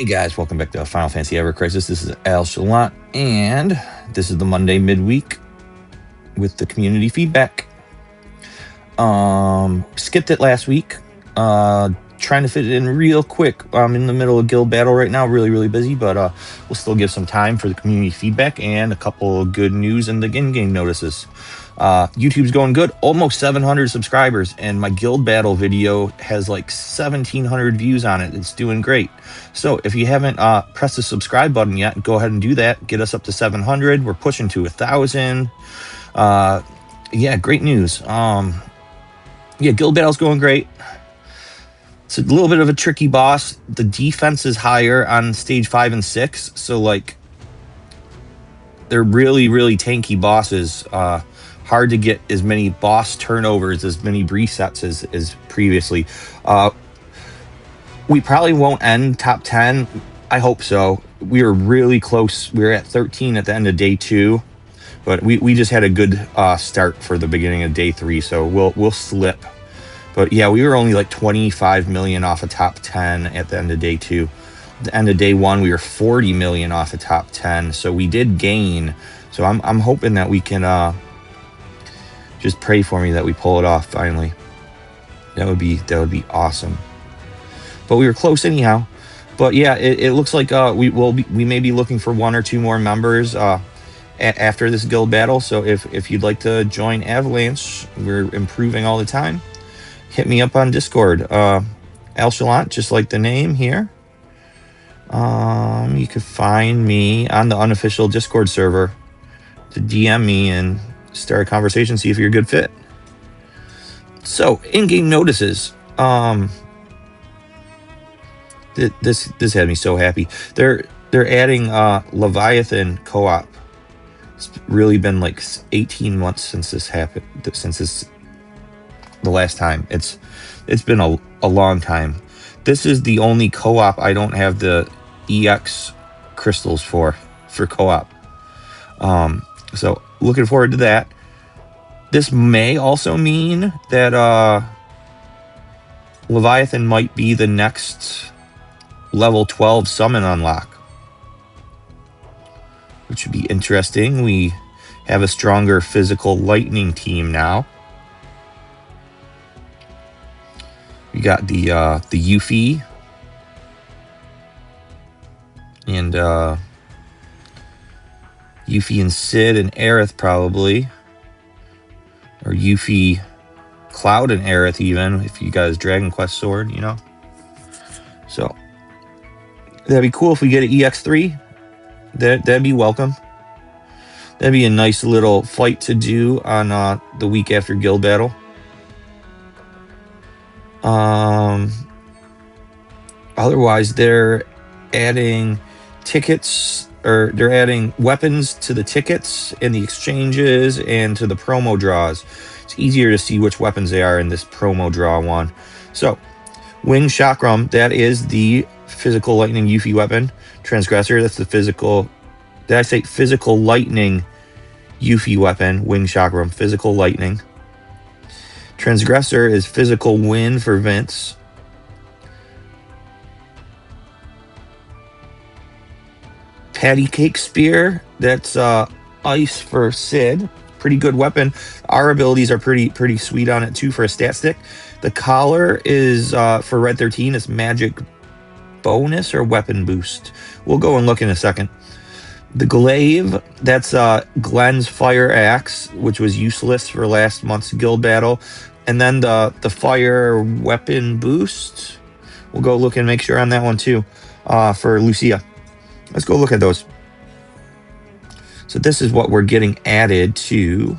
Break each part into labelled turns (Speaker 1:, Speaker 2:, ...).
Speaker 1: Hey guys, welcome back to Final Fantasy Ever Crisis. This is Al Shalant, and this is the Monday midweek with the community feedback. Skipped it last week. Trying to fit it in real quick. I'm in the middle of guild battle right now, really busy, but we'll still give some time for the community feedback and a couple of good news and the in-game notices. YouTube's going good, almost 700 subscribers, and my guild battle video has like 1,700 views on it. It's doing great. So if you haven't pressed the subscribe button yet, go ahead and do that. Get us up to 700. We're pushing to 1,000. Yeah, great news. Yeah, guild battle's going great. It's a little bit of a tricky boss. The defense is higher on stage 5 and 6, so like they're really tanky bosses. Hard to get as many boss turnovers, as many resets as previously. We probably won't end top 10. I hope so. We were really close. We were at 13 at the end of day 2, but we just had a good start for the beginning of day 3, so we'll slip. But yeah, we were only like 25 million off of top 10 at the end of day 2. At the end of day 1, we were 40 million off of top 10, so we did gain. So I'm hoping that we can just pray for me that we pull it off finally. That would be awesome. But we were close anyhow. But yeah, it looks like we may be looking for 1 or 2 more members after this guild battle. So if you'd like to join Avalanche, we're improving all the time. Hit me up on Discord, Al Shalant, just like the name here. You can find me on the unofficial Discord server to DM me and start a conversation, see if you're a good fit. So, in-game notices. This had me so happy. They're adding Leviathan co-op. It's really been like 18 months since this happened. The last time. It's been a long time. This is the only co-op I don't have the EX crystals for co-op. So looking forward to that. This may also mean that Leviathan might be the next level 12 summon unlock, which would be interesting. We have a stronger physical lightning team now. We got the Yuffie and Yuffie and Sid and Aerith probably, or Yuffie, Cloud and Aerith even, if you guys Dragon Quest Sword, you know. So that'd be cool if we get an EX3. That'd be welcome. That'd be a nice little fight to do on the week after guild battle. Otherwise, they're adding tickets, or they're adding weapons to the tickets and the exchanges and to the promo draws. It's easier to see which weapons they are in this promo draw one. So, Wing Chakram, that is the physical lightning Yuffie weapon. Transgressor, that's the physical. Did I say physical lightning Yuffie weapon? Wing Chakram, physical lightning. Transgressor is physical wind for Vince. Patty Cake Spear, that's ice for Sid. Pretty good weapon. Our abilities are pretty sweet on it too for a stat stick. The collar is for Red 13. It's magic bonus or weapon boost. We'll go and look in a second. The glaive, that's Glenn's fire axe, which was useless for last month's guild battle. And then the fire weapon boost, we'll go look and make sure on that one too, for Lucia. Let's go look at those. So this is what we're getting added to. Do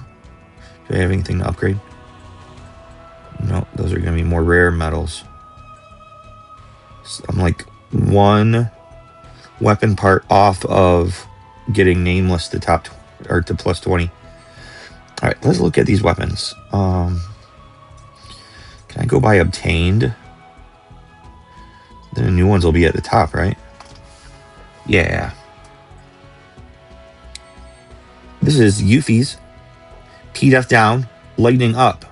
Speaker 1: I have anything to upgrade? No, those are going to be more rare metals. So I'm like 1 weapon part off of getting nameless to top or to plus 20. All right, let's look at these weapons. Can I go by obtained? The new ones will be at the top, right? Yeah. This is Yuffie's. PDF down, lightning up.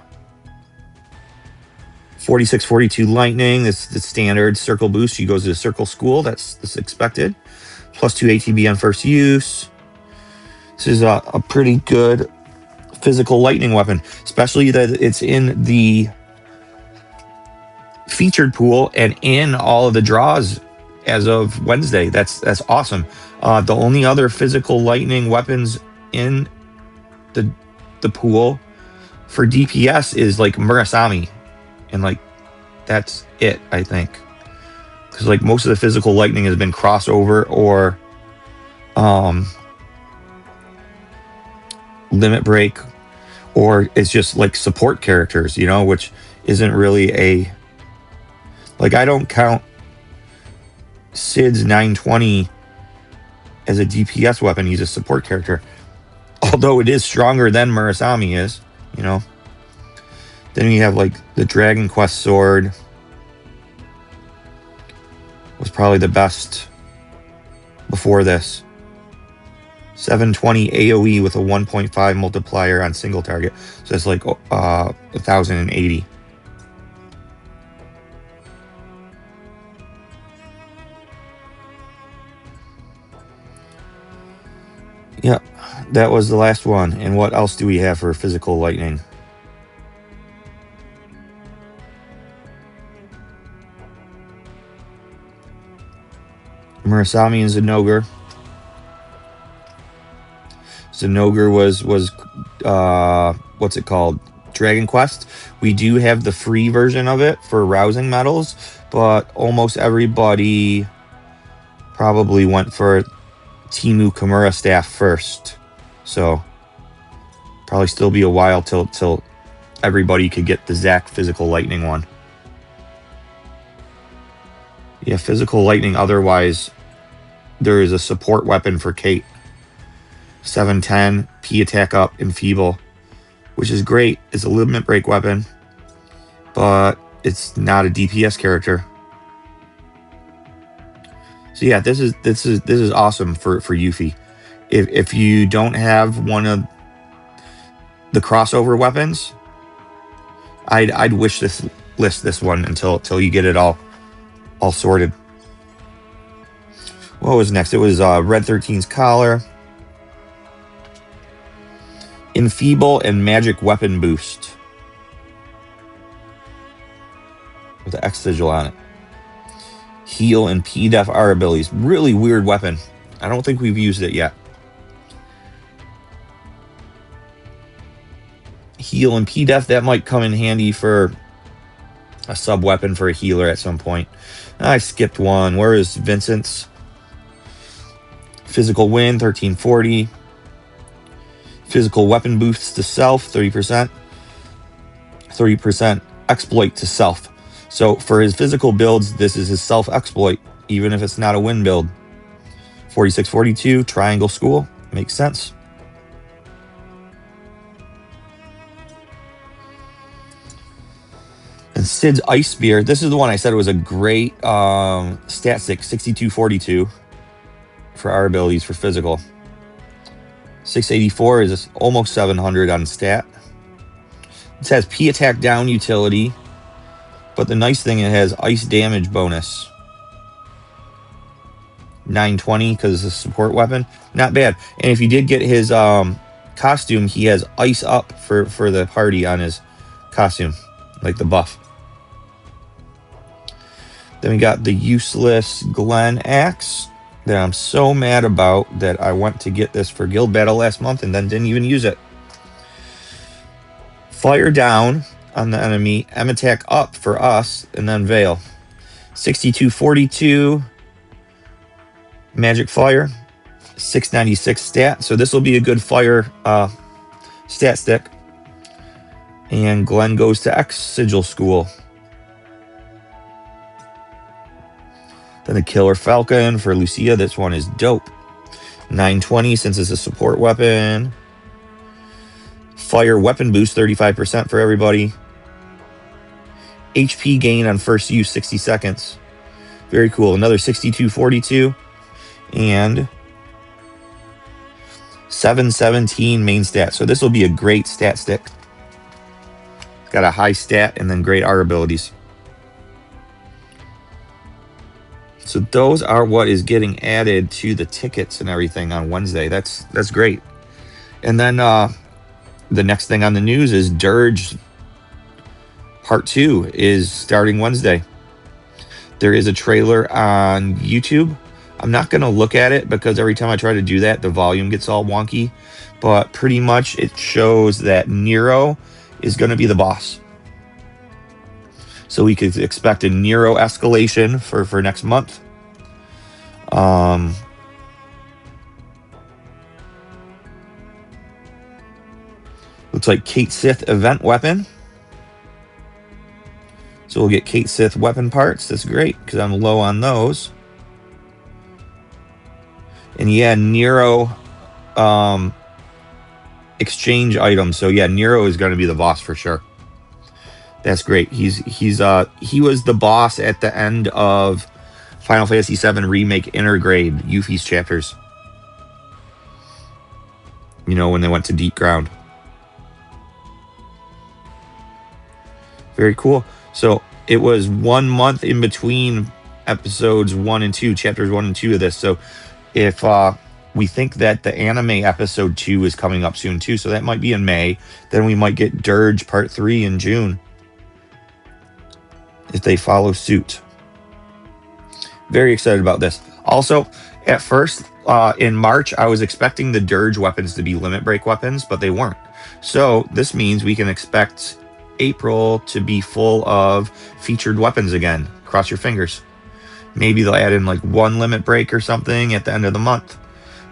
Speaker 1: 4642 lightning. This is the standard circle boost. She goes to the circle school. That's expected. +2 ATB on first use. This is a pretty good physical lightning weapon, especially that it's in the featured pool and in all of the draws as of Wednesday. That's awesome. The only other physical lightning weapons in the pool for DPS is like Murasami, and like that's it, I think, because like most of the physical lightning has been crossover or limit break, or it's just like support characters, you know, which isn't really a, like, I don't count Sid's 920 as a DPS weapon. He's a support character, although it is stronger than Murasami is, you know. Then we have like the Dragon Quest sword was probably the best before this. 720 AoE with a 1.5 multiplier on single target. So that's like 1080. Yeah, that was the last one. And what else do we have for physical lightning? Murasami and Zenogre. Zenogre was what's it called? Dragon Quest. We do have the free version of it for rousing medals, but almost everybody probably went for Timu Kimura staff first. So probably still be a while till everybody could get the Zac physical lightning one. Yeah, physical lightning. Otherwise, there is a support weapon for Kate. 710 P attack up, enfeeble, which is great. It's a limit break weapon, but it's not a DPS character. So yeah, this is awesome for Yuffie. If you don't have one of the crossover weapons, I'd wish this one until you get it all sorted. What was next? It was Red 13's collar, enfeeble, and magic weapon boost with the X sigil on it. Heal and P-Def are abilities. Really weird weapon. I don't think we've used it yet. Heal and P-Def, that might come in handy for a sub weapon for a healer at some point. I skipped one. Where is Vincent's? Physical win, 1340. Physical weapon boosts to self, 30%. 30% exploit to self. So for his physical builds, this is his self exploit, even if it's not a win build. 4642, Triangle School, makes sense. And Sid's Ice Spear, this is the one I said was a great stat stick, 6242 for our abilities for physical. 684 is almost 700 on stat. It has P attack down utility, but the nice thing, it has ice damage bonus. 920 because it's a support weapon. Not bad. And if you did get his costume, he has ice up for the party on his costume, like the buff. Then we got the useless Glen Axe that I'm so mad about that I went to get this for Guild Battle last month and then didn't even use it. Fire down on the enemy, M attack up for us, and then Veil. 6242 magic fire, 696 stat. So this will be a good fire stat stick. And Glenn goes to X Sigil School. Then the Killer Falcon for Lucia. This one is dope. 920 since it's a support weapon. Fire weapon boost, 35% for everybody. HP gain on first use, 60 seconds. Very cool. Another 6242. And 717 main stat. So this will be a great stat stick. It's got a high stat and then great R abilities. So those are what is getting added to the tickets and everything on Wednesday. That's great. And then the next thing on the news is Dirge Part 2 is starting Wednesday. There is a trailer on YouTube. I'm not going to look at it because every time I try to do that, the volume gets all wonky. But pretty much it shows that Nero is going to be the boss. So we could expect a Nero escalation for next month. Looks like Kate Sith event weapon. So we'll get Kate Sith weapon parts. That's great because I'm low on those. And yeah, Nero exchange items. So yeah, Nero is going to be the boss for sure. That's great. He was the boss at the end of Final Fantasy VII Remake Intergrade Yuffie's chapters. You know, when they went to Deep Ground. Very cool. So it was 1 month in between episodes 1 and 2, chapters 1 and 2 of this. So if we think that the anime episode 2 is coming up soon too, so that might be in May, then we might get Dirge Part 3 in June if they follow suit. Very excited about this. Also, at first, in March, I was expecting the Dirge weapons to be limit break weapons, but they weren't. So this means we can expect April to be full of featured weapons again. Cross your fingers. Maybe they'll add in like 1 limit break or something at the end of the month.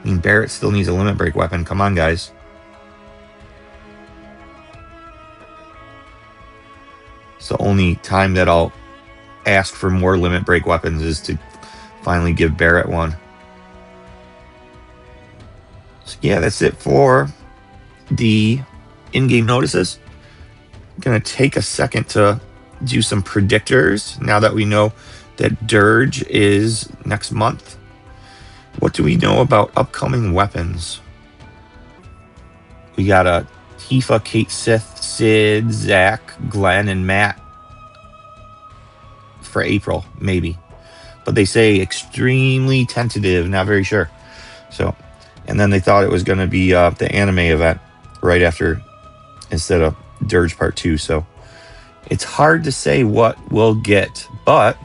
Speaker 1: I mean, Barrett still needs a limit break weapon. Come on, guys. It's the only time that I'll ask for more limit break weapons is to finally give Barrett one. So yeah, that's it for the in-game notices. I'm going to take a second to do some predictors now that we know that Dirge is next month. What do we know about upcoming weapons? We got a Tifa, Kate Sith, Sid, Zack, Glenn, and Matt for April, maybe. But they say extremely tentative, not very sure. So, and then they thought it was going to be the anime event right after instead of Dirge Part 2. So it's hard to say what we'll get, but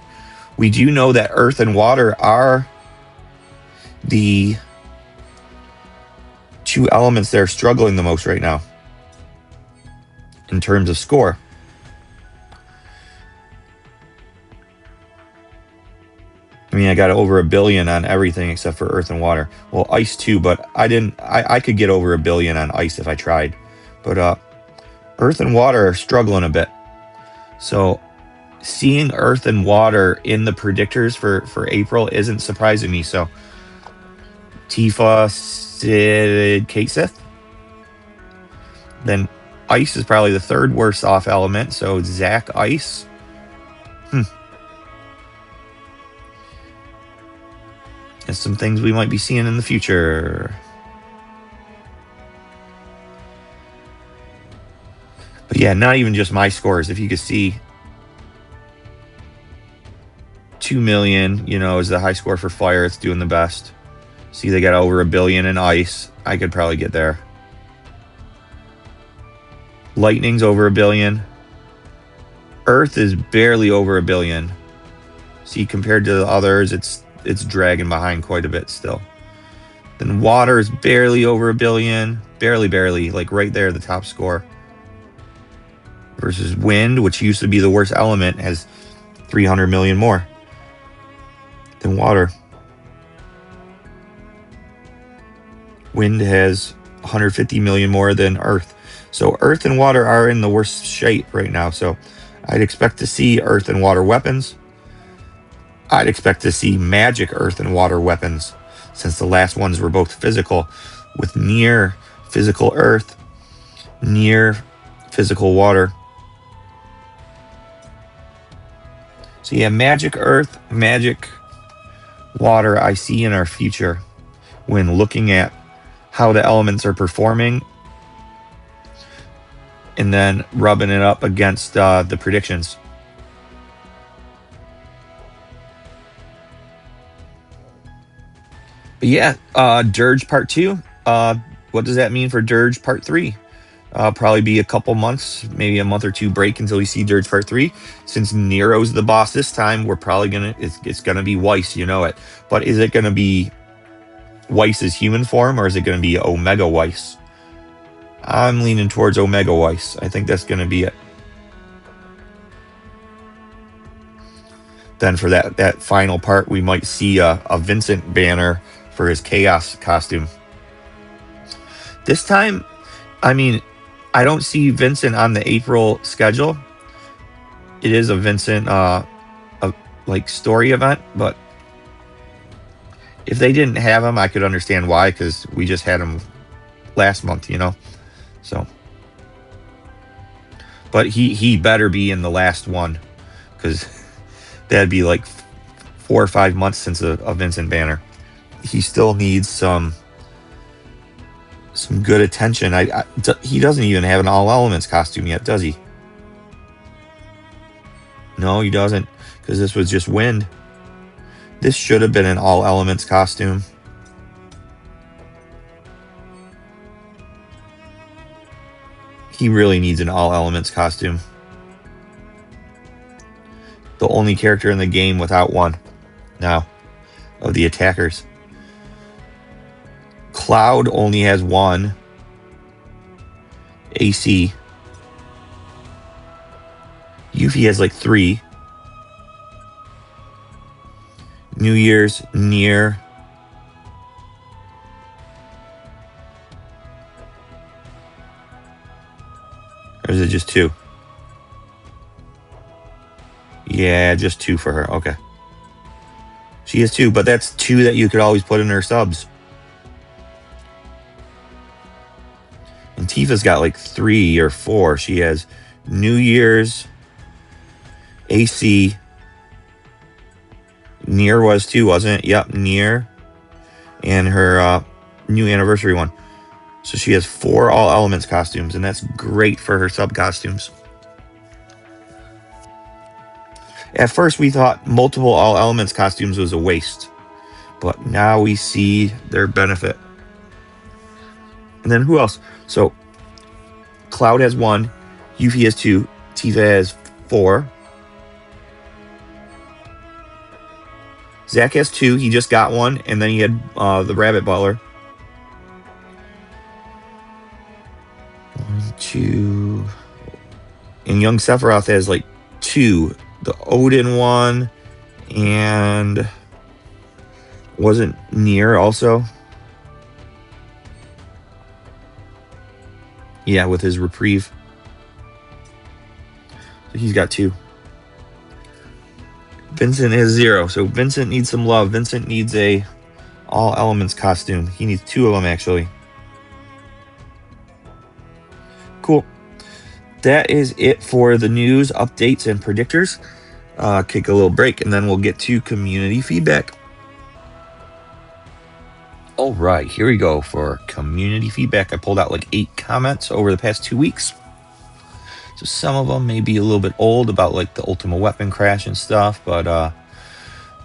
Speaker 1: we do know that Earth and Water are the 2 elements that are struggling the most right now in terms of score. I mean, I got over 1 billion on everything except for Earth and Water. Well, Ice too, but I could get over 1 billion on Ice if I tried. But Earth and Water are struggling a bit. So seeing Earth and Water in the predictors for April isn't surprising me. So Tifa, Sid, Kate Sith. Then Ice is probably the 3rd worst off element. So Zack, Ice. There's some things we might be seeing in the future. But yeah, not even just my scores. If you could see 2 million, you know, is the high score for Fire. It's doing the best. See, they got over 1 billion in Ice. I could probably get there. Lightning's over 1 billion. Earth is barely over 1 billion. See, compared to the others, it's dragging behind quite a bit still. Then Water is barely over 1 billion. Barely, like right there, the top score. Versus Wind, which used to be the worst element, has 300 million more than Water. Wind has 150 million more than Earth. So Earth and Water are in the worst shape right now. So I'd expect to see Earth and Water weapons. I'd expect to see magic Earth and Water weapons, since the last ones were both physical, with near physical Earth, near physical Water. So yeah, magic Earth, magic Water I see in our future when looking at how the elements are performing and then rubbing it up against the predictions. But yeah, Dirge Part 2. What does that mean for Dirge Part 3? Probably be a couple months, maybe a month or two break until we see Dirge Part 3. Since Nero's the boss this time, we're probably it's gonna be Weiss, you know it. But is it gonna be Weiss's human form, or is it gonna be Omega Weiss? I'm leaning towards Omega Weiss. I think that's gonna be it. Then for that final part, we might see a Vincent banner for his Chaos costume. This time, I mean, I don't see Vincent on the April schedule. It is a Vincent like story event, but if they didn't have him, I could understand why, because we just had him last month, you know. So, but he better be in the last one, because that'd be like 4 or 5 months since a Vincent banner. He still needs some good attention. He doesn't even have an All Elements costume yet, does he? No, he doesn't, because this was just wind. This should have been an All Elements costume. He really needs an All Elements costume. The only character in the game without one now of the attackers. Cloud only has one AC. Yuffie has like 3. New Year's, Nier. Or is it just 2? Yeah, just 2 for her. Okay. She has 2, but that's 2 that you could always put in her subs. And Tifa's got like 3 or 4. She has New Year's, AC. Nier was 2, wasn't it? Yep, Nier. And her new anniversary one. So she has 4 All Elements costumes, and that's great for her sub costumes. At first, we thought multiple All Elements costumes was a waste, but now we see their benefit. And then who else? So Cloud has 1, Yuffie has 2, Tifa has 4. Zack has 2. He just got 1, and then he had the Rabbit Butler. 1, 2, and young Sephiroth has like 2. The Odin one, and wasn't Nier also? Yeah, with his reprieve. So he's got 2. Vincent has 0, so Vincent needs some love. Vincent needs a All Elements costume. He needs 2 of them, actually. Cool. That is it for the news, updates, and predictors. Take a little break, and then we'll get to community feedback. All right, here we go for community feedback. I pulled out like 8 comments over the past 2 weeks. So some of them may be a little bit old about like the Ultima Weapon crash and stuff, but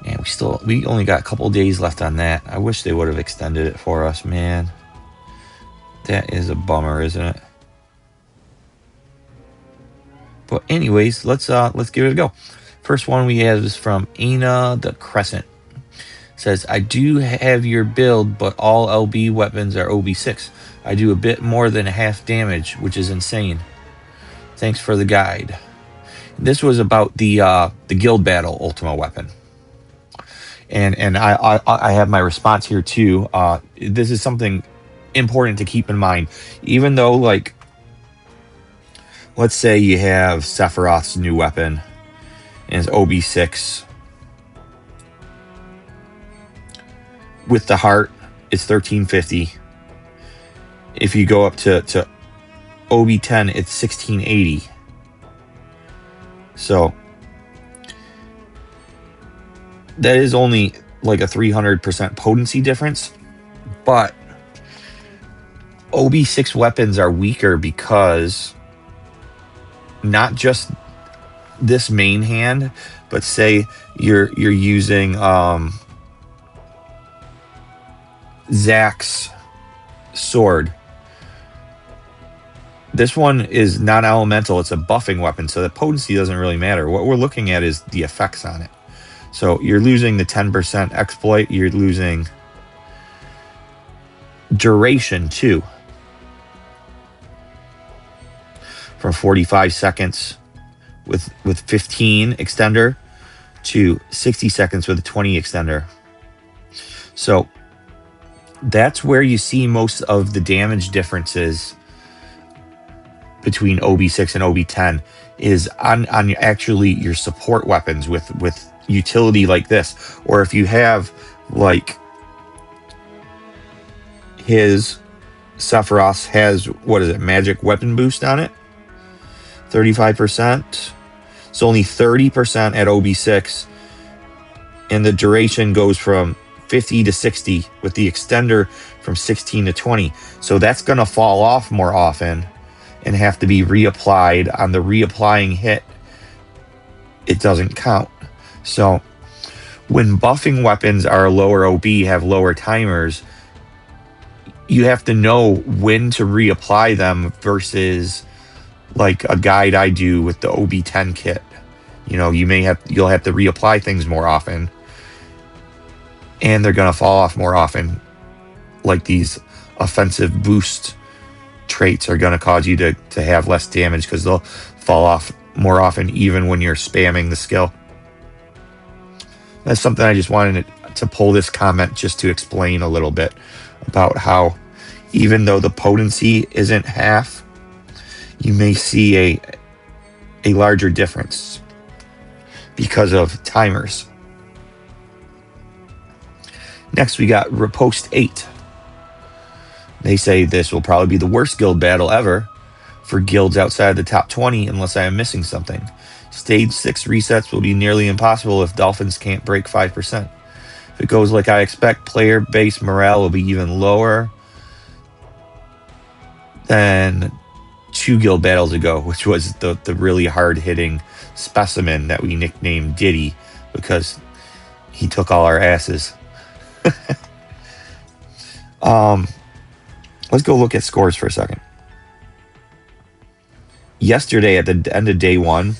Speaker 1: man, we only got a couple days left on that. I wish they would have extended it for us, man. That is a bummer, isn't it? But anyways, let's give it a go. First one we have is from Ana the Crescent. Says, I do have your build, but all LB weapons are OB6. I do a bit more than half damage, which is insane. Thanks for the guide. This was about the guild battle Ultima weapon. And I have my response here too. This is something important to keep in mind. Even though, like, let's say you have Sephiroth's new weapon and it's OB6. With the heart, it's 1350. If you go up to OB10, it's 1680. So that is only like a 300% potency difference. But OB6 weapons are weaker because not just this main hand, but say you're using Zack's sword. This one is non-elemental. It's a buffing weapon, so the potency doesn't really matter. What we're looking at is the effects on it. So you're losing the 10% exploit. You're losing duration too, from 45 seconds with 15 extender to 60 seconds with a 20 extender. So that's where you see most of the damage differences between OB6 and OB10 is on actually your support weapons with utility like this. Or if you have like his Sephiroth has, what is it, magic weapon boost on it, 35%. It's only 30% at OB6, and the duration goes from 50 to 60 with the extender from 16 to 20. So that's going to fall off more often and have to be reapplied. On the reapplying hit, it doesn't count. So when buffing weapons are lower OB, have lower timers, you have to know when to reapply them versus like a guide I do with the OB10 kit. You know, you'll have to reapply things more often, and they're going to fall off more often. Like these offensive boost traits are going to cause you to have less damage because they'll fall off more often even when you're spamming the skill. That's something I just wanted to pull this comment just to explain a little bit about how even though the potency isn't half, you may see a larger difference because of timers. Next, we got Riposte 8. They say this will probably be the worst guild battle ever for guilds outside the top 20 unless I am missing something. Stage 6 resets will be nearly impossible if Dolphins can't break 5%. If it goes like I expect, player base morale will be even lower than 2 guild battles ago, which was the really hard-hitting specimen that we nicknamed Diddy because he took all our asses. Let's go look at scores for a second. Yesterday at the end of day 1,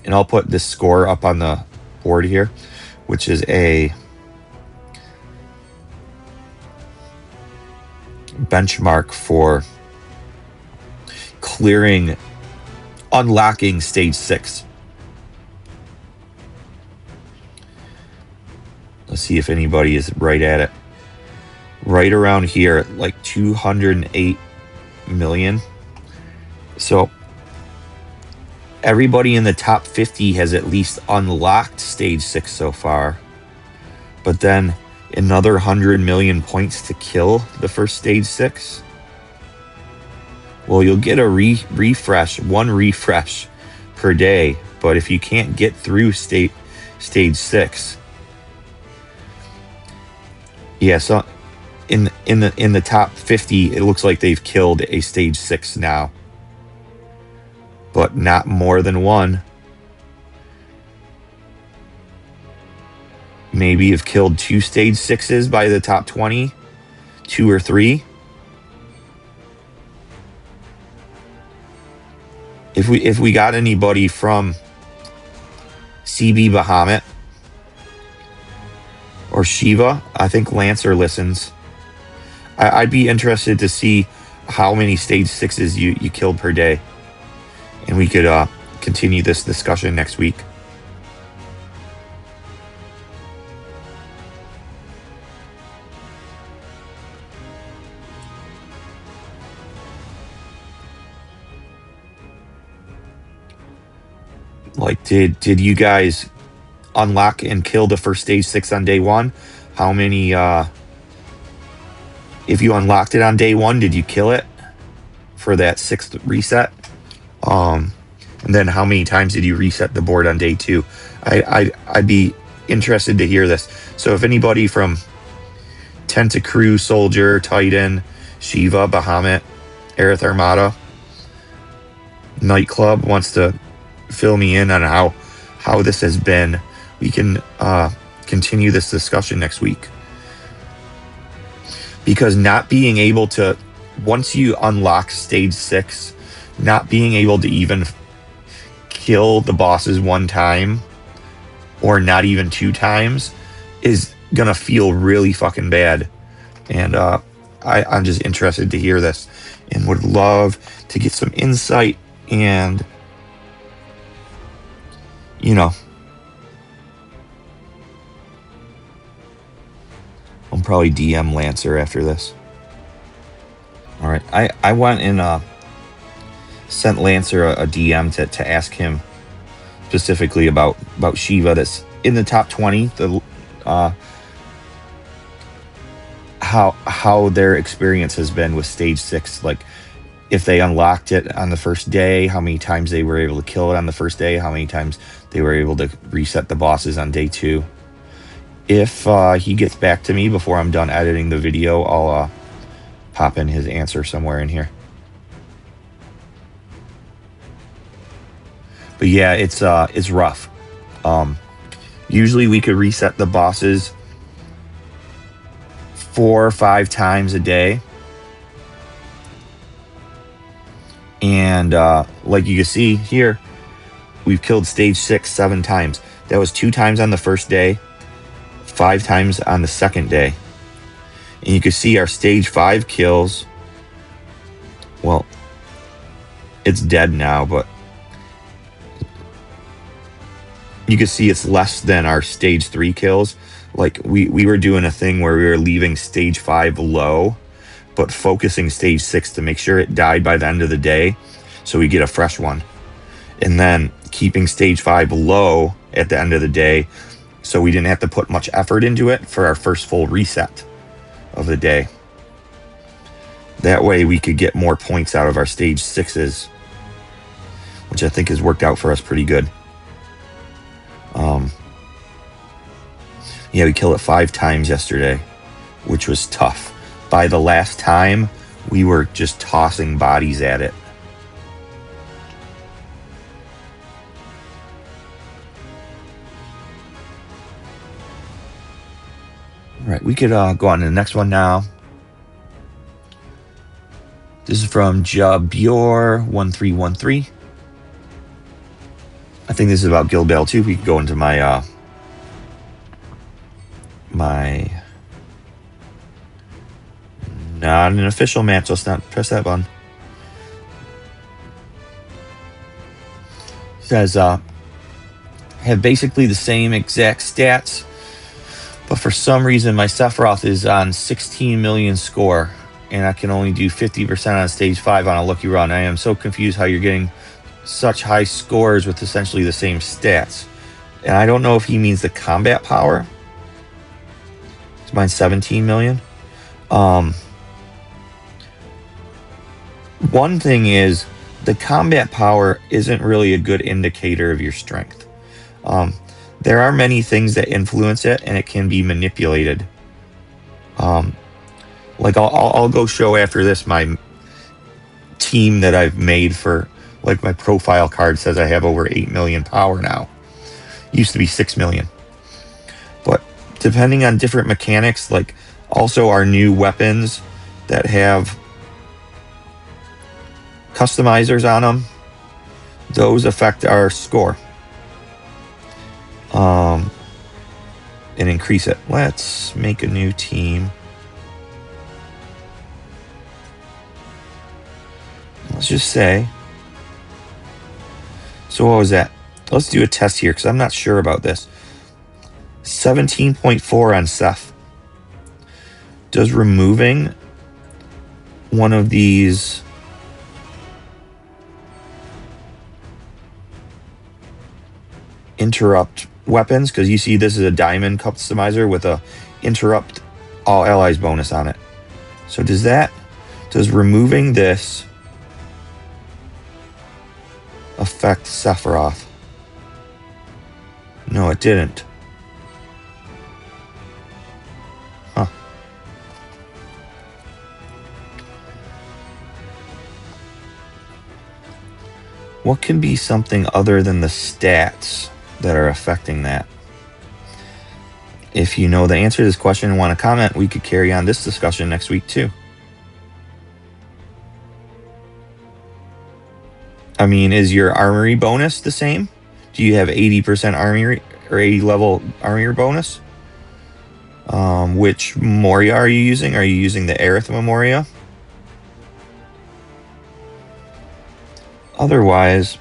Speaker 1: and I'll put this score up on the board here, which is a benchmark for unlocking stage 6. Let's see if anybody is right at it. Right around here, like 208 million. So everybody in the top 50 has at least unlocked stage 6 so far. But then another 100 million points to kill the first stage 6. Well, you'll get a one refresh per day. But if you can't get through stage 6, yeah, so in the top 50, it looks like they've killed a stage 6 now, but not more than one. Maybe you've killed 2 stage 6s by the top 20, 2 or 3. If we got anybody from CB Bahamut or Shiva, I think Lancer listens. I'd be interested to see how many stage 6s you killed per day. And we could continue this discussion next week. Like, did you guys unlock and kill the first stage 6 on day 1? How many, if you unlocked it on day 1, did you kill it for that 6th reset? And then how many times did you reset the board on day 2? I'd be interested to hear this. So if anybody from Tentacruel, Soldier, Titan, Shiva, Bahamut, Aerith Armada, Nightclub wants to fill me in on how this has been, we can continue this discussion next week. because not being able to, once you unlock stage 6, not being able to even kill the bosses one time or not even 2 times is gonna feel really fucking bad. And I'm just interested to hear this and would love to get some insight and, you know, I'll probably DM Lancer after this. All right, I went and sent Lancer a DM to ask him specifically about Shiva that's in the top 20, the how their experience has been with stage 6, like if they unlocked it on the first day, how many times they were able to kill it on the first day, how many times they were able to reset the bosses on day 2. If he gets back to me before I'm done editing the video, I'll pop in his answer somewhere in here. But yeah, it's rough. Usually we could reset the bosses 4 or 5 times a day. And like you can see here, we've killed stage 6 7 times. That was 2 times on the first day, 5 times on the second day. And you can see our stage 5 kills. Well, it's dead now, but you can see it's less than our stage 3 kills. Like we were doing a thing where we were leaving stage 5 low, but focusing stage 6 to make sure it died by the end of the day, so we get a fresh one. And then keeping stage 5 low at the end of the day, so we didn't have to put much effort into it for our first full reset of the day. That way we could get more points out of our stage 6s, which I think has worked out for us pretty good. Yeah, we killed it 5 times yesterday, which was tough. By the last time, we were just tossing bodies at it. All right, we could go on to the next one now. This is from Jabior1313. I think this is about Guild Battle 2. We could go into my not an official match. Let's not press that button. It says have basically the same exact stats, but for some reason my Sephiroth is on 16 million score, and I can only do 50% on stage 5 on a lucky run. I am so confused how you're getting such high scores with essentially the same stats. And I don't know if he means the combat power. It's mine 17 million. One thing is, the combat power isn't really a good indicator of your strength. There are many things that influence it, and it can be manipulated. Like I'll go show after this my team that I've made for, like, my profile card says I have over 8 million power now. Used to be 6 million. But depending on different mechanics, like also our new weapons that have customizers on them, those affect our score. And increase it. Let's make a new team. Let's just say. So what was that? Let's do a test here, because I'm not sure about this. 17.4 on Seth. Does removing one of these interrupt weapons, because you see this is a diamond customizer with a interrupt all allies bonus on it. So does removing this affect Sephiroth? No, it didn't. Huh. What can be something other than the stats that are affecting that? If you know the answer to this question and want to comment, we could carry on this discussion next week too. I mean, is your armory bonus the same? Do you have 80% armory or 80 level armory bonus? Which Moria are you using? Are you using the Aerithma Moria? Otherwise,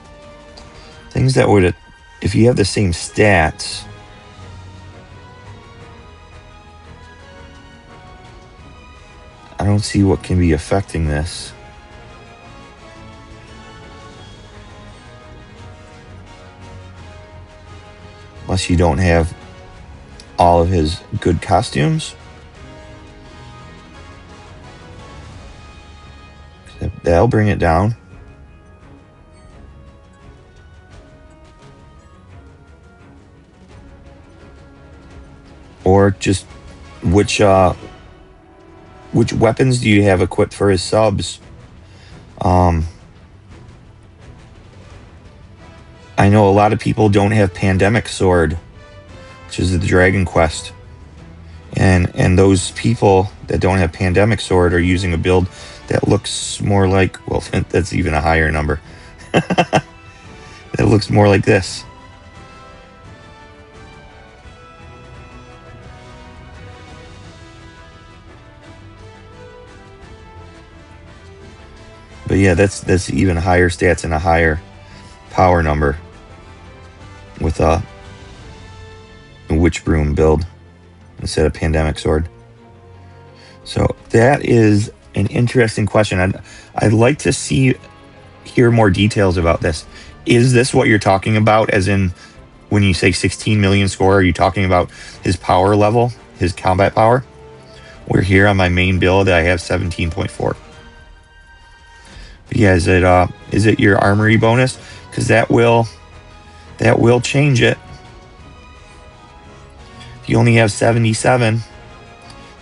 Speaker 1: things that would, if you have the same stats, I don't see what can be affecting this. Unless you don't have all of his good costumes. That'll bring it down. Or just which weapons do you have equipped for his subs? I know a lot of people don't have Pandemic Sword, which is the Dragon Quest. And those people that don't have Pandemic Sword are using a build that looks more like, well, that's even a higher number. That looks more like this. But yeah, that's even higher stats and a higher power number with a Witch Broom build instead of Pandemic Sword. So that is an interesting question. I'd like to hear more details about this. Is this what you're talking about? As in, when you say 16 million score, are you talking about his power level, his combat power? We're here on my main build. I have 17.4. But yeah, is it your armory bonus? Because that will change it. If you only have 77,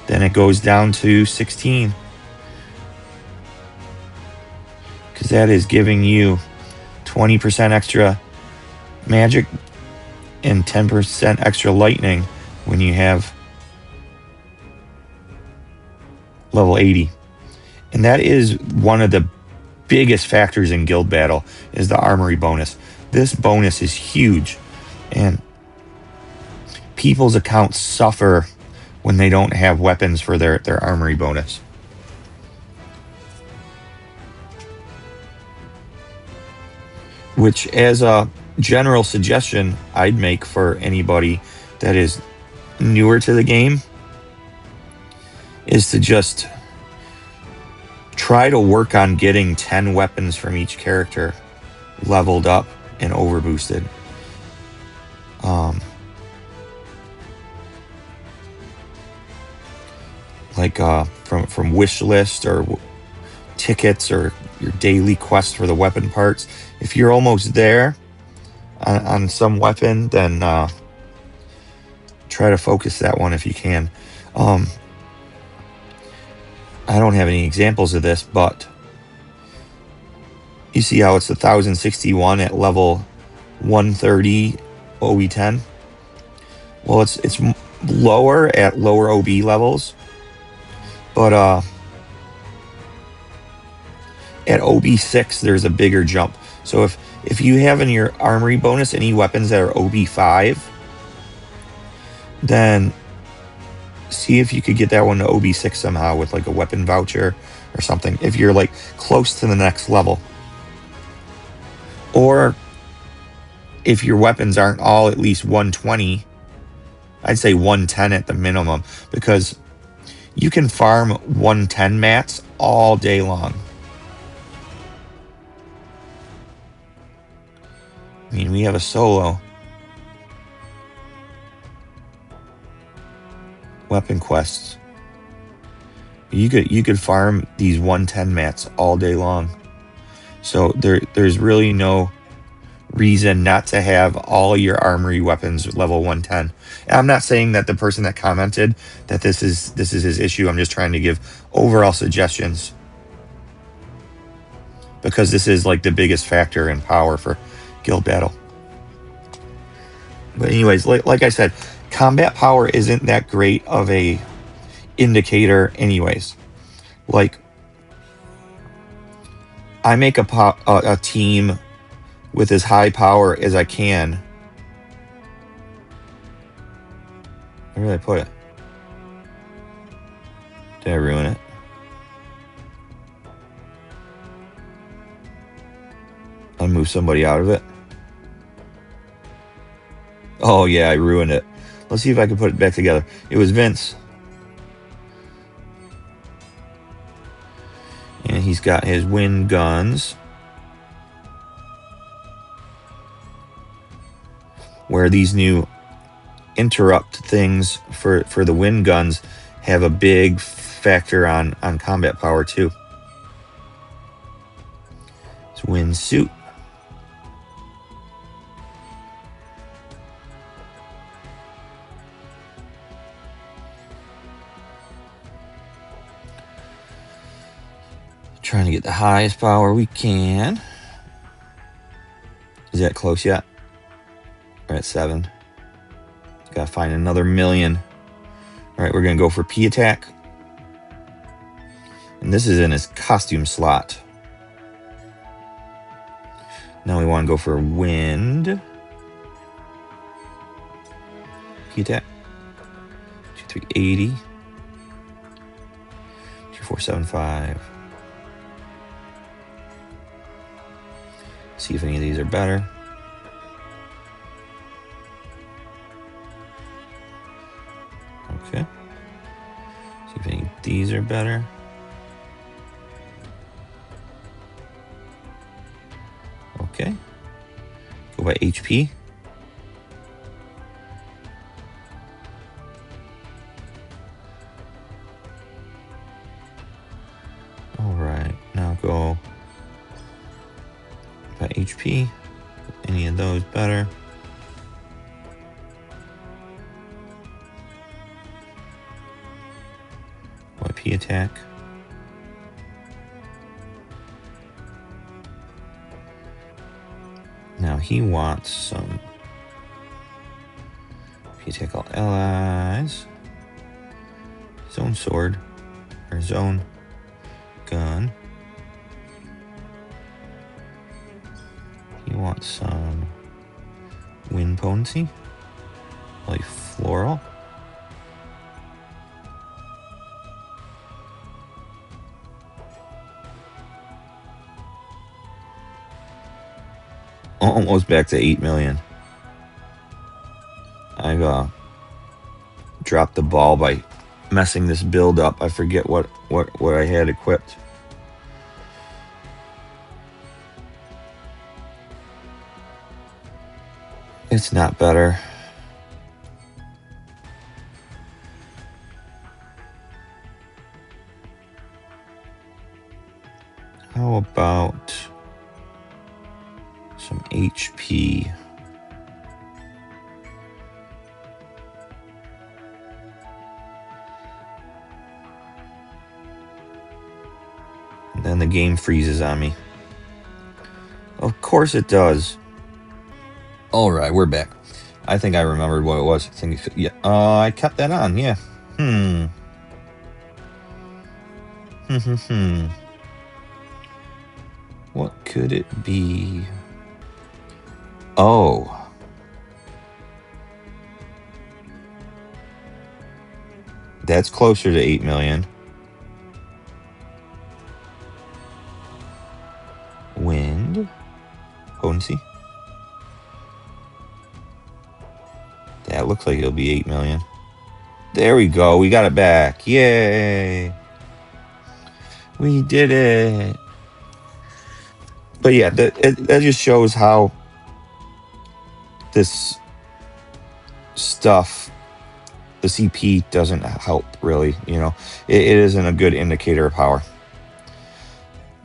Speaker 1: then it goes down to 16. Because that is giving you 20% extra magic and 10% extra lightning when you have level 80. And that is one of the biggest factors in guild battle, is the armory bonus. This bonus is huge, and people's accounts suffer when they don't have weapons for their armory bonus. Which, as a general suggestion, I'd make for anybody that is newer to the game, is to just try to work on getting 10 weapons from each character leveled up and overboosted. Like from wish list or tickets or your daily quest for the weapon parts. If you're almost there on some weapon, then try to focus that one if you can. I don't have any examples of this, but you see how it's 1061 at level 130 OE10? Well, it's lower at lower OB levels, but at OB6 there's a bigger jump. So if you have in your armory bonus any weapons that are OB5, then see if you could get that one to OB6 somehow with like a weapon voucher or something, if you're like close to the next level. Or if your weapons aren't all at least 120, I'd say 110 at the minimum, because you can farm 110 mats all day long. I mean, we have a solo weapon quests. You could farm these 110 mats all day long. So there's really no reason not to have all your armory weapons level 110. And I'm not saying that the person that commented that this is his issue. I'm just trying to give overall suggestions, because this is like the biggest factor in power for guild battle. But anyways, like I said, combat power isn't that great of a indicator anyways. Like, I make a team with as high power as I can. Where did I put it? Did I ruin it? I'll move somebody out of it. Oh yeah, I ruined it. Let's see if I can put it back together. It was Vince. And he's got his wind guns. Where these new interrupt things for the wind guns have a big factor on combat power too. It's wind suit. Trying to get the highest power we can. Is that close yet? We're at 7. Gotta find another million. All right, we're gonna go for P attack. And this is in his costume slot. Now we want to go for wind. P attack. 2380. 2475. See if any of these are better. Okay. See if any of these are better. Okay. Go by HP. All right. Now go by HP. Any of those better? YP attack. Now he wants some P attack all allies. Zone sword or zone gun. He wants some wind potency, like floral. Almost back to 8 million. I've dropped the ball by messing this build up. I forget what I had equipped. It's not better. How about some HP? And then the game freezes on me. Of course it does. All right, we're back. I think I remembered what it was. Yeah, I kept that on. Yeah. What could it be? Oh. That's closer to 8 million. Wind. Potency. That looks like it'll be 8 million. There we go. We got it back. Yay. We did it. But yeah, that just shows how this stuff, the CP doesn't help really, you know. It isn't a good indicator of power.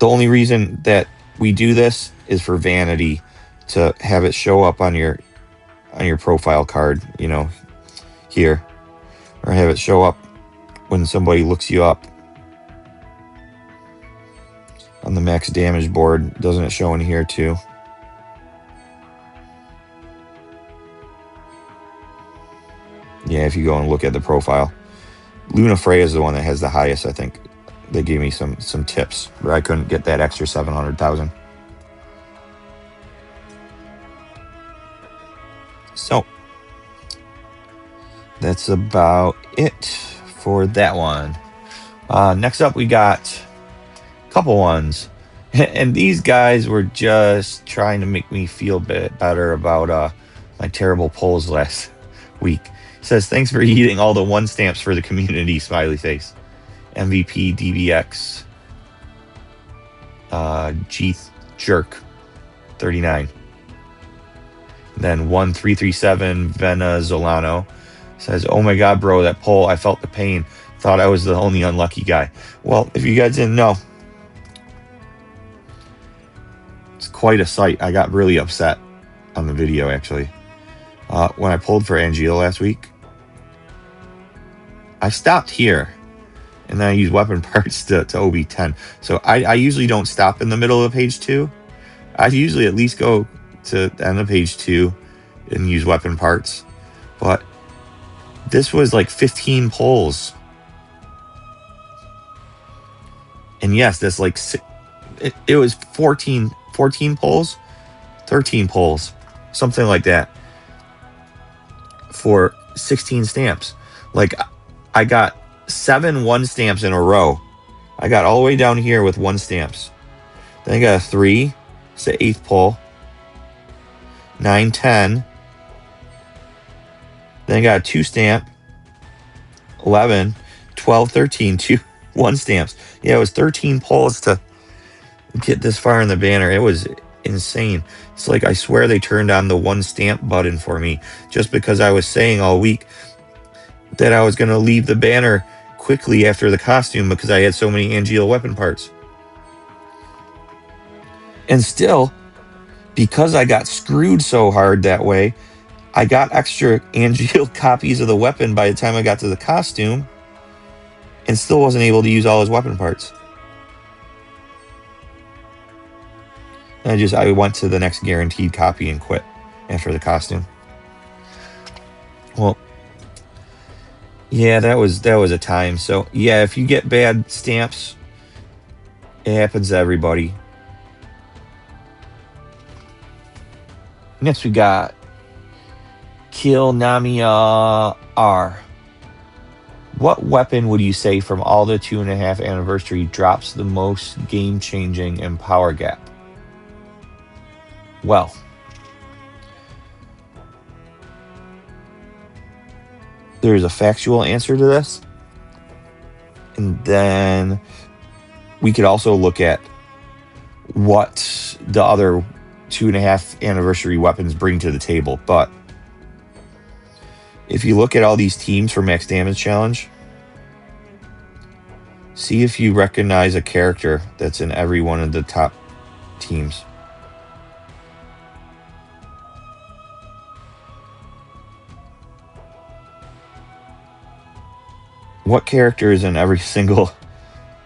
Speaker 1: The only reason that we do this is for vanity, to have it show up on your profile card, you know, here, or have it show up when somebody looks you up on the max damage board. Doesn't it show in here too? Yeah, if you go and look at the profile. Luna Freya is the one that has the highest, I think. They gave me some tips, but I couldn't get that extra 700,000. So that's about it for that one. Next up, we got a couple ones. And these guys were just trying to make me feel better about my terrible polls last week. It says, thanks for eating all the one stamps for the community, smiley face. MVP, DBX, G Jerk, 39. Then 1337 Venezolano says, oh my God, bro, that poll, I felt the pain. Thought I was the only unlucky guy. Well, if you guys didn't know, it's quite a sight. I got really upset on the video, actually. When I pulled for Angeal last week, I stopped here, and then I used weapon parts to OB10. So I usually don't stop in the middle of page 2. I usually at least go to the end of page 2 and use weapon parts. But this was like 15 pulls. And yes, that's like it was 14 pulls, 13 pulls, something like that, for 16 stamps. Like, I got 7 1 stamps in a row. I got all the way down here with 1 stamps. Then I got a 3. It's the 8th pull. 9, 10. Then I got a 2 stamp. 11, 12, 13. 2 1 stamps. Yeah, it was 13 pulls to get this far in the banner. It was insane. It's like, I swear they turned on the 1 stamp button for me just because I was saying all week that I was going to leave the banner quickly after the costume because I had so many Angeal weapon parts. And still, because I got screwed so hard that way, I got extra Angeal copies of the weapon by the time I got to the costume and still wasn't able to use all his weapon parts. And I went to the next guaranteed copy and quit after the costume. Well, yeah, that was a time. So yeah, if you get bad stamps, it happens to everybody. Next we got Kill Namiya R. What weapon would you say from all the 2.5 anniversary drops the most game-changing in power gap? Well, there's a factual answer to this. And then we could also look at what the other 2.5 anniversary weapons bring to the table. But if you look at all these teams for Max Damage Challenge, see if you recognize a character that's in every one of the top teams. What character is in every single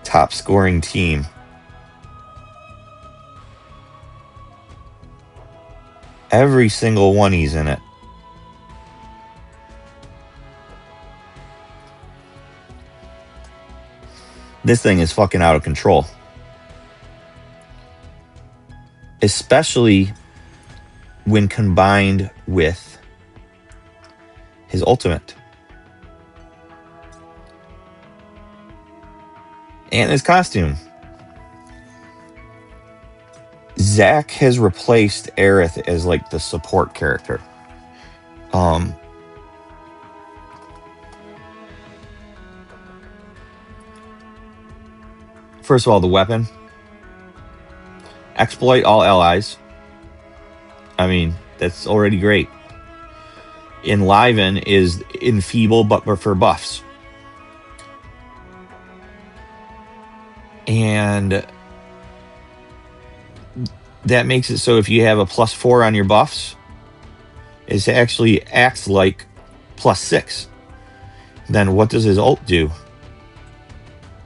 Speaker 1: top scoring team? Every single one he's in it. This thing is fucking out of control. Especially when combined with his ultimate. And his costume. Zack has replaced Aerith as like the support character. First of all, the weapon. Exploit all allies. I mean, that's already great. Enliven is enfeeble but for buffs. And that makes it so if you have a +4 on your buffs, it actually acts like +6. Then what does his ult do?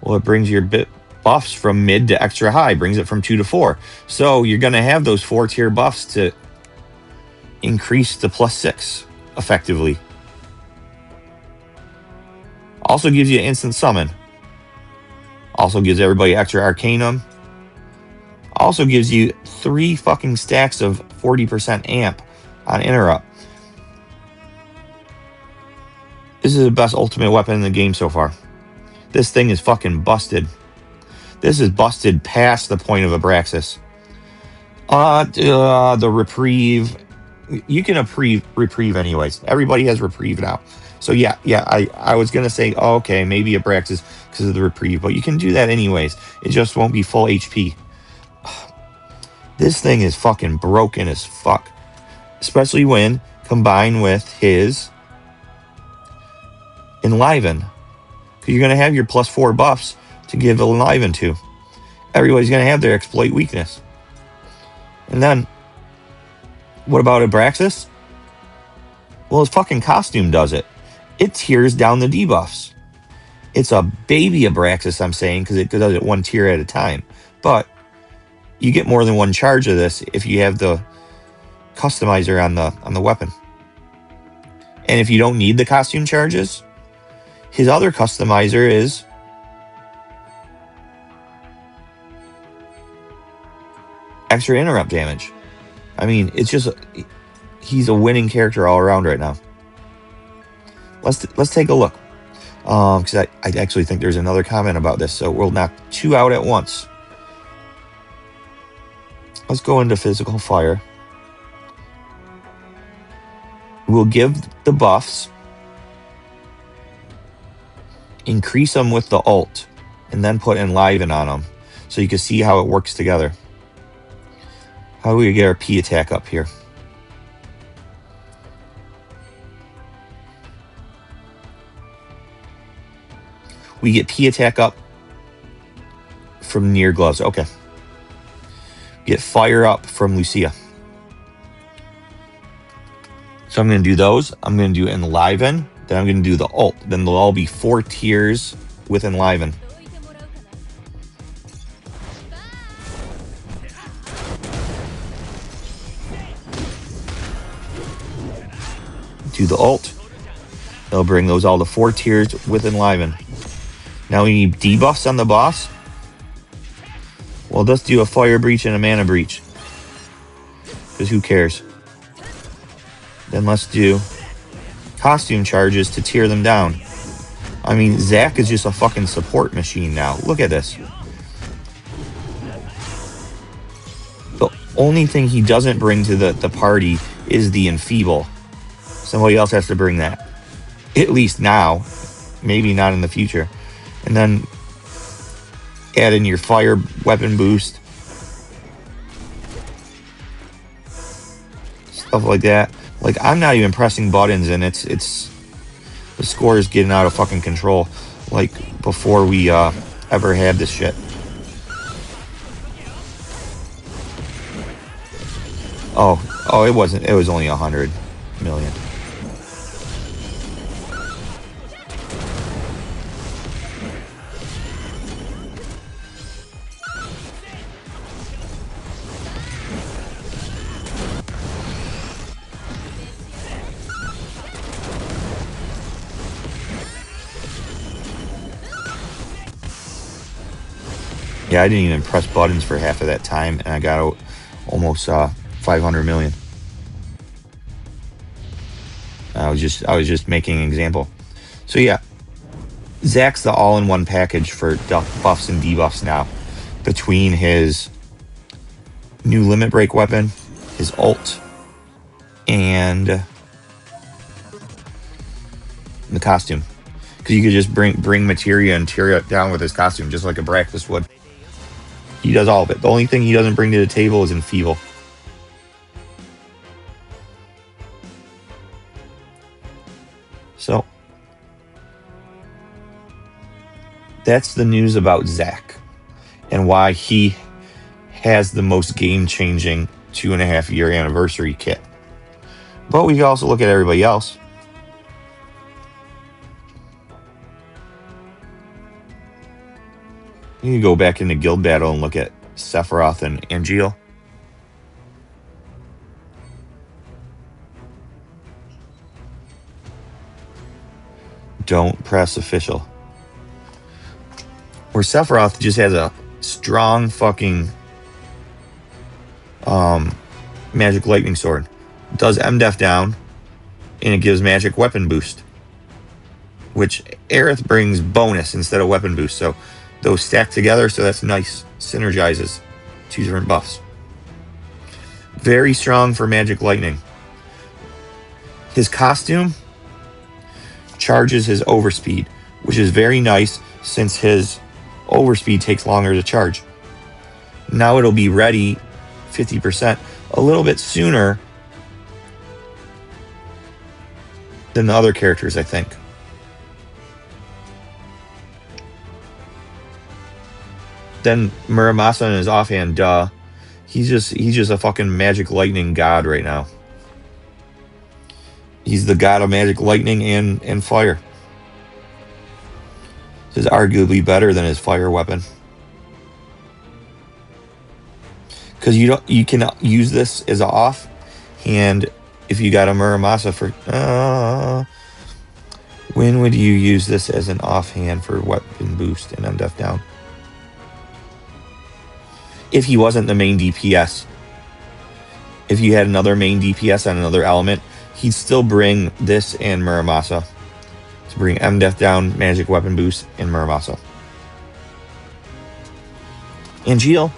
Speaker 1: Well, it brings your buffs from mid to extra high, brings it from 2 to 4. So you're going to have those 4-tier buffs to increase the +6 effectively. Also gives you instant summon. Also gives everybody extra Arcanum. Also gives you 3 fucking stacks of 40% amp on interrupt. This is the best ultimate weapon in the game so far. This thing is fucking busted. This is busted past the point of Abraxas. The reprieve. You can reprieve anyways. Everybody has reprieve now. So yeah, I was gonna say, oh, okay, maybe Abraxas because of the reprieve, but you can do that anyways. It just won't be full HP. This thing is fucking broken as fuck. Especially when combined with his Enliven. Because you're gonna have your +4 buffs to give Enliven to. Everybody's gonna have their exploit weakness. And then, what about Abraxas? Well, his fucking costume does it. It tears down the debuffs. It's a baby Abraxas, I'm saying, because it does it 1 tier at a time. But you get more than 1 charge of this if you have the customizer on the weapon. And if you don't need the costume charges, his other customizer is extra interrupt damage. I mean, it's just he's a winning character all around right now. Let's take a look, because I actually think there's another comment about this, so we'll knock 2 out at once. Let's go into physical fire. We'll give the buffs, increase them with the ult, and then put Enliven on them, so you can see how it works together. How do we get our P attack up here? We get P attack up from near gloves. Okay. Get fire up from Lucia. So I'm going to do those. I'm going to do Enliven. Then I'm going to do the ult. Then they'll all be 4 tiers with Enliven. Do the ult. They'll bring those all to 4 tiers with Enliven. Now we need debuffs on the boss. Well, let's do a fire breach and a mana breach. Because who cares? Then let's do costume charges to tear them down. I mean, Zac is just a fucking support machine now. Look at this. The only thing he doesn't bring to the party is the Enfeeble. Somebody else has to bring that. At least now. Maybe not in the future. And then add in your fire weapon boost. Stuff like that. Like, I'm not even pressing buttons, and it's the score is getting out of fucking control. Like, before we ever had this shit. Oh, it wasn't. It was only 100 million. Yeah, I didn't even press buttons for half of that time, and I got almost 500 million. I was just making an example. So yeah, Zac's the all-in-one package for buffs and debuffs now. Between his new limit break weapon, his ult, and the costume. Because you could just bring materia and tear it down with his costume, just like Abraxas would. He does all of it. The only thing he doesn't bring to the table is Enfeeble. So, that's the news about Zac and why he has the most game-changing 2.5-year anniversary kit. But we can also look at everybody else. You can go back into Guild Battle and look at Sephiroth and Angeal. don't press official. Where Sephiroth just has a strong fucking magic lightning sword. It does MDef down, and it gives magic weapon boost. Which Aerith brings bonus instead of weapon boost. So those stack together, so that's nice. Synergizes 2 different buffs. Very strong for magic lightning. His costume charges his overspeed, which is very nice since his overspeed takes longer to charge. Now it'll be ready 50%, a little bit sooner than the other characters, I think. Then Muramasa in his offhand, duh. He's just a fucking magic lightning god right now. He's the god of magic lightning and fire. This is arguably better than his fire weapon. Because you can use this as an offhand if you got a Muramasa for. When would you use this as an offhand for weapon boost and MDef down? If he wasn't the main DPS. If you had another main DPS on another element, he'd still bring this and Muramasa. To bring MDef down, magic weapon boost, and Muramasa. Angeal,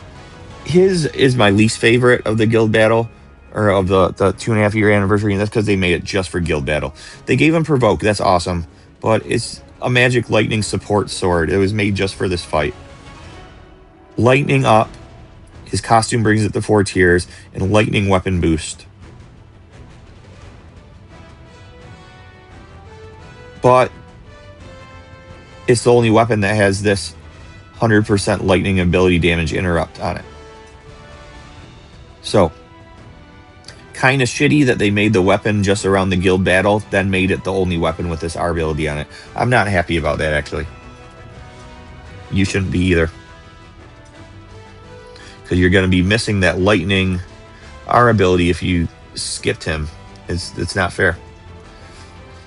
Speaker 1: his is my least favorite of the guild battle, or of the 2.5 year anniversary, and that's because they made it just for guild battle. They gave him Provoke, that's awesome, but it's a magic lightning support sword. It was made just for this fight. Lightning up, his costume brings it to 4 tiers, and lightning weapon boost. But it's the only weapon that has this 100% lightning ability damage interrupt on it. So, kind of shitty that they made the weapon just around the guild battle, then made it the only weapon with this R ability on it. I'm not happy about that, actually. You shouldn't be either. Because you're going to be missing that lightning R ability if you skipped him. It's not fair.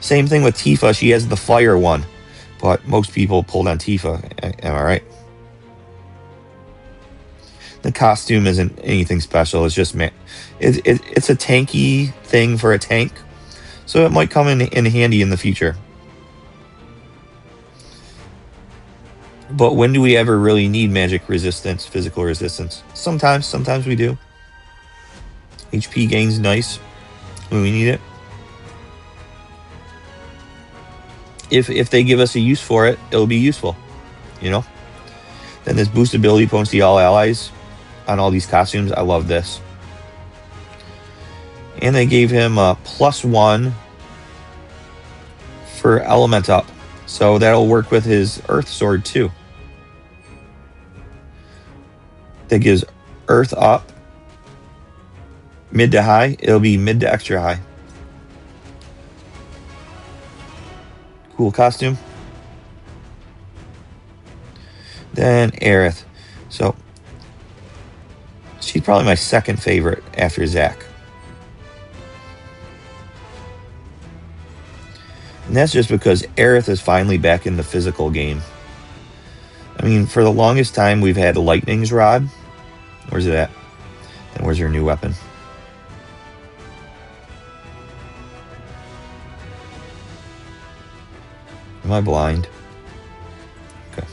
Speaker 1: Same thing with Tifa. She has the fire one, but most people pulled on Tifa. Am I right? The costume isn't anything special. It's just it's a tanky thing for a tank, so it might come in handy in the future. But when do we ever really need magic resistance, physical resistance? Sometimes we do. HP gain's nice when we need it. If they give us a use for it, it'll be useful, you know? Then this boost ability potency all allies on all these costumes. I love this. And they gave him a +1 for element up. So that'll work with his earth sword too. That gives earth up, mid to high. It'll be mid to extra high. Cool costume. Then Aerith. So she's probably my second favorite after Zack. And that's just because Aerith is finally back in the physical game. I mean, for the longest time, we've had Lightning's Rod. Where's it at? And where's her new weapon? Am I blind? Okay.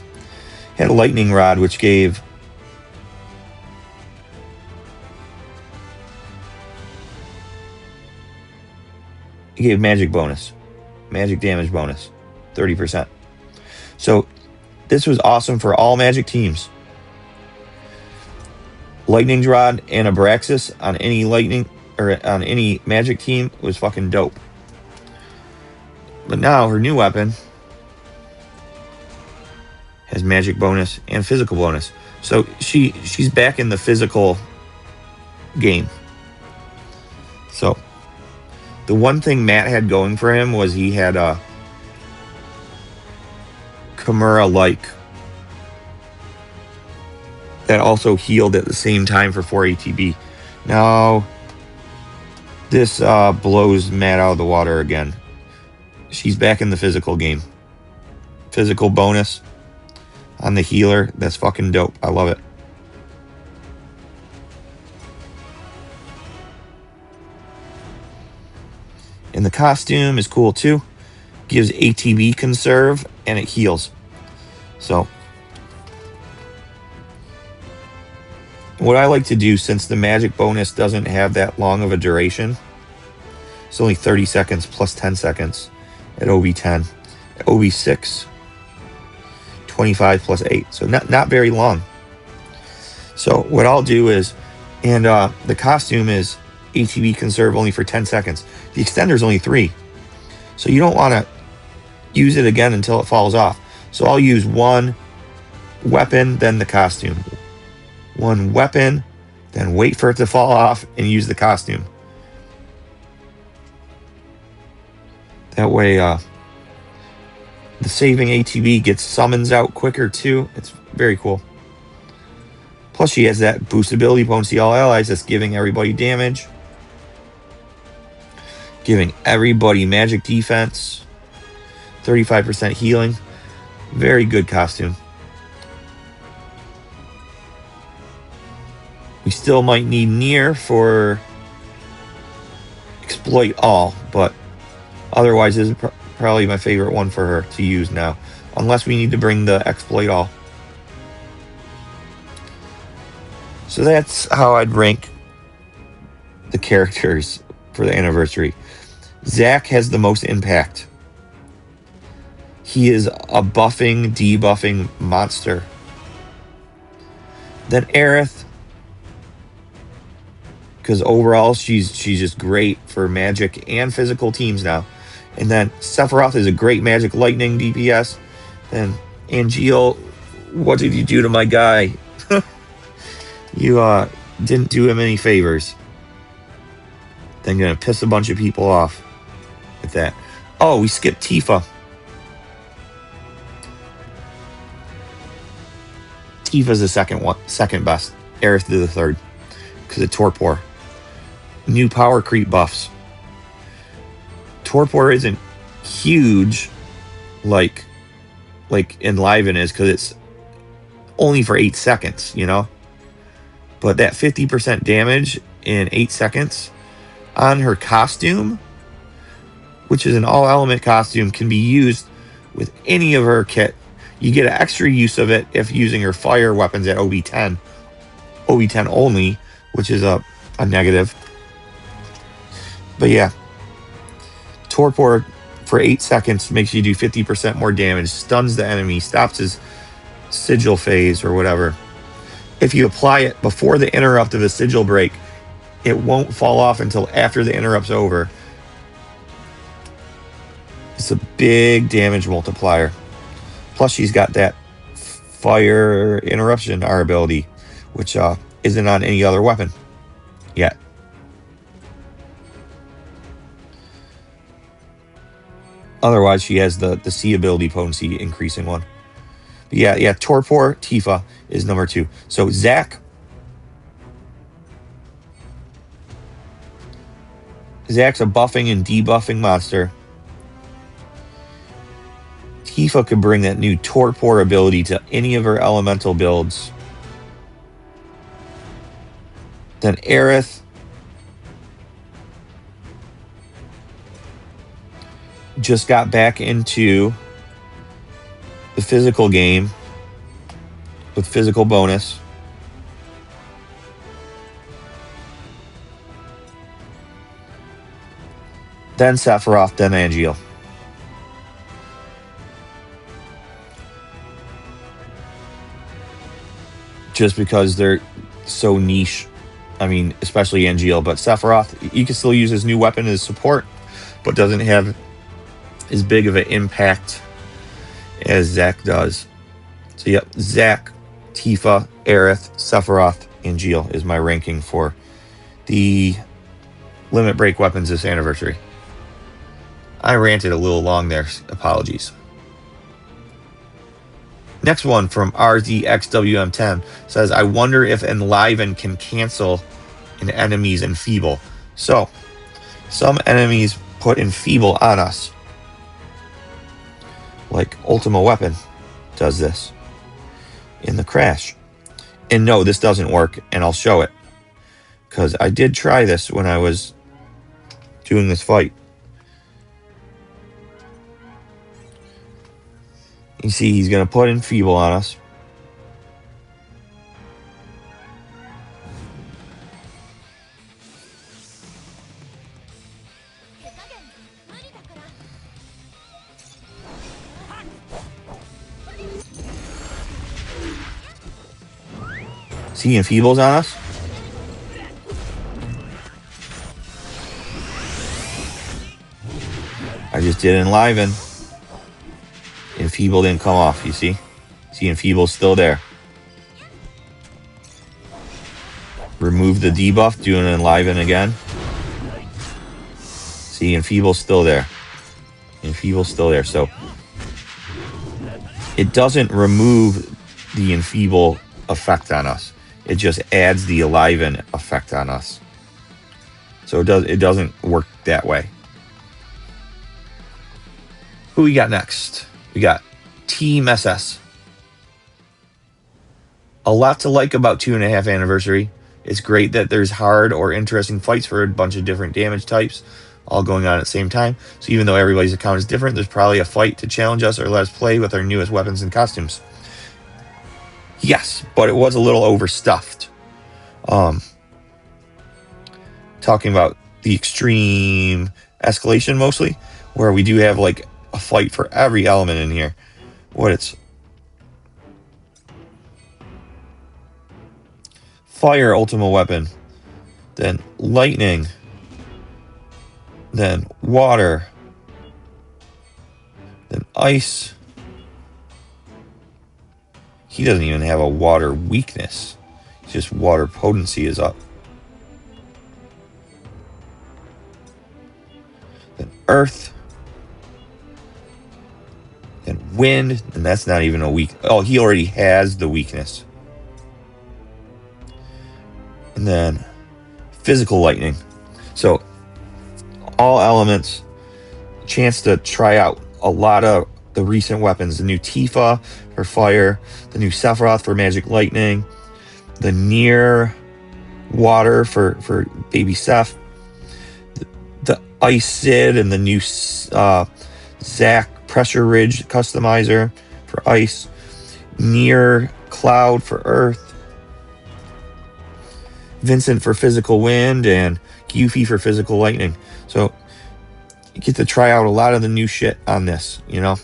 Speaker 1: Had a Lightning Rod, which gave magic bonus. Magic damage bonus. 30%. So this was awesome for all magic teams. Lightning's Rod and Abraxas on any lightning or on any magic team was fucking dope. But now her new weapon has magic bonus and physical bonus. So she's back in the physical game. So the one thing Matt had going for him was he had a Kimura-like that also healed at the same time for 4 ATB. Now, this blows Matt out of the water again. She's back in the physical game. physical bonus on the healer. That's fucking dope. I love it. And the costume is cool too. Gives ATB conserve and it heals. So what I like to do, since the magic bonus doesn't have that long of a duration, it's only 30 seconds plus 10 seconds at OB10. At OB6, 25 plus 8. So not very long. So what I'll do is, and the costume is ATB conserve only for 10 seconds. The extender is only 3. So you don't want to use it again until it falls off. So I'll use one weapon, then the costume. One weapon, then wait for it to fall off and use the costume. That way, the saving ATB gets summons out quicker too. It's very cool. Plus, she has that boost ability, potency all allies, that's giving everybody damage. Giving everybody magic defense. 35% healing. Very good costume. We still might need Near for exploit all, but otherwise this is probably my favorite one for her to use now. Unless we need to bring the exploit all. So that's how I'd rank the characters for the anniversary. Zack has the most impact. He is a buffing, debuffing monster. Then Aerith, because overall she's just great for magic and physical teams now. And then Sephiroth is a great magic lightning DPS. Then Angeal, what did you do to my guy? You didn't do him any favors. Then gonna piss a bunch of people off with that. Oh, we skipped Tifa. Tifa's the second best. Aerith is the third because of Torpor. New power creep buffs. Torpor isn't huge like Enliven is, because it's only for 8 seconds, you know. But that 50% damage in 8 seconds on her costume, which is an all-element costume, can be used with any of her kit. You get an extra use of it if using her fire weapons at OB10. OB10 only, which is a negative. But yeah, Torpor for 8 seconds makes you do 50% more damage, stuns the enemy, stops his sigil phase or whatever. If you apply it before the interrupt of a sigil break, it won't fall off until after the interrupt's over. It's a big damage multiplier. Plus, she's got that fire interruption R ability, which isn't on any other weapon yet. Otherwise, she has the C ability potency increasing one. But yeah, Torpor, Tifa is number 2. So Zack's a buffing and debuffing monster. Tifa could bring that new Torpor ability to any of her elemental builds. Then Aerith just got back into the physical game with physical bonus. Then Sephiroth, then Angeal. Just because they're so niche. I mean, especially Angeal, but Sephiroth, you can still use his new weapon as support, but doesn't have as big of an impact as Zack does. So yep, Zack, Tifa, Aerith, Sephiroth, Angeal is my ranking for the Limit Break weapons this anniversary. I ranted a little long there. Apologies. Next one from RZXWM10 says, I wonder if Enliven can cancel an enemy's Enfeeble. So, some enemies put Enfeeble on us. like Ultima Weapon does this in the crash. And no, this doesn't work, and I'll show it. Because I did try this when I was doing this fight. You see, he's going to put Enfeeble on us. See, Enfeeble's on us. I just did Enliven. Enfeeble didn't come off, you see? See, Enfeeble's still there. Remove the debuff, do an Enliven again. See, Enfeeble's still there. Enfeeble's still there, so it doesn't remove the Enfeeble effect on us. It just adds the Enliven effect on us. So it doesn't work that way. Who we got next? We got Team SS. A lot to like about 2.5 Anniversary. It's great that there's hard or interesting fights for a bunch of different damage types all going on at the same time. So even though everybody's account is different, there's probably a fight to challenge us or let us play with our newest weapons and costumes. Yes, but it was a little overstuffed. Talking about the extreme escalation mostly, where we do have like a fight for every element in here. What it's fire ultimate weapon, then lightning, then water, then ice. He doesn't even have a water weakness. It's just water potency is up. Then earth. Then wind. And that's not even a weak. Oh, he already has the weakness. And then physical lightning. So all elements. Chance to try out a lot of the recent weapons. The new Tifa for fire. The new Sephiroth for magic lightning. The near water for baby Seph. The Ice Sid and the new Zac Pressure Ridge customizer for ice. Near Cloud for earth. Vincent for physical wind and Yuffie for physical lightning. So you get to try out a lot of the new shit on this, you know.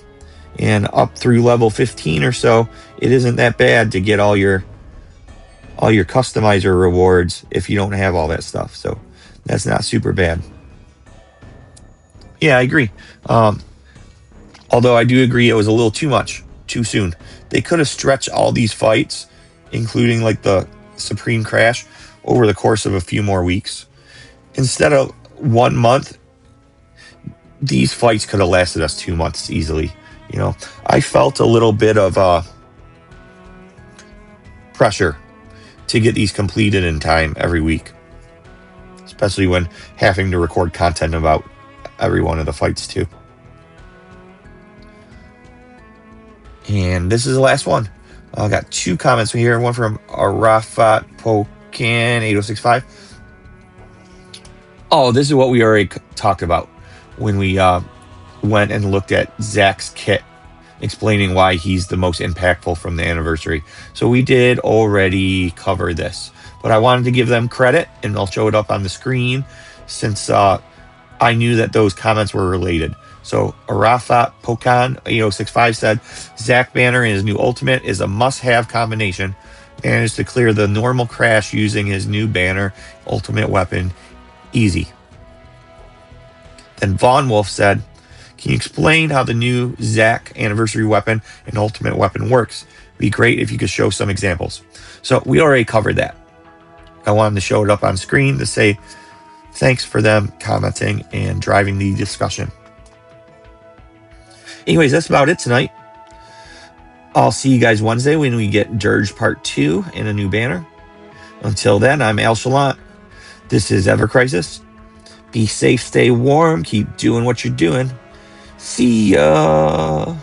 Speaker 1: And up through level 15 or so, it isn't that bad to get all your customizer rewards if you don't have all that stuff. So that's not super bad. Yeah, I agree. Although I do agree it was a little too much, too soon. They could have stretched all these fights, including like the Supreme Crash, over the course of a few more weeks. Instead of 1 month, these fights could have lasted us 2 months easily. You know, I felt a little bit of pressure to get these completed in time every week, especially when having to record content about every one of the fights too. And this is the last one. I got 2 comments here. One from Arafat Pocan 8065. Oh, this is what we already talked about when we went and looked at Zac's kit, explaining why he's the most impactful from the anniversary. So we did already cover this, but I wanted to give them credit, and I'll show it up on the screen since I knew that those comments were related. So Arafat Pocan 8065 said, Zac banner in his new ultimate is a must-have combination. Managed to clear the normal crash using his new banner ultimate weapon. Easy. Then Von Wolf said, can you explain how the new Zac anniversary weapon and ultimate weapon works? It'd be great if you could show some examples. So we already covered that. I wanted to show it up on screen to say thanks for them commenting and driving the discussion. Anyways, that's about it tonight. I'll see you guys Wednesday when we get Dirge Part 2 and a new banner. Until then, I'm Al Shalant. This is Ever Crisis. Be safe, stay warm, keep doing what you're doing. See ya.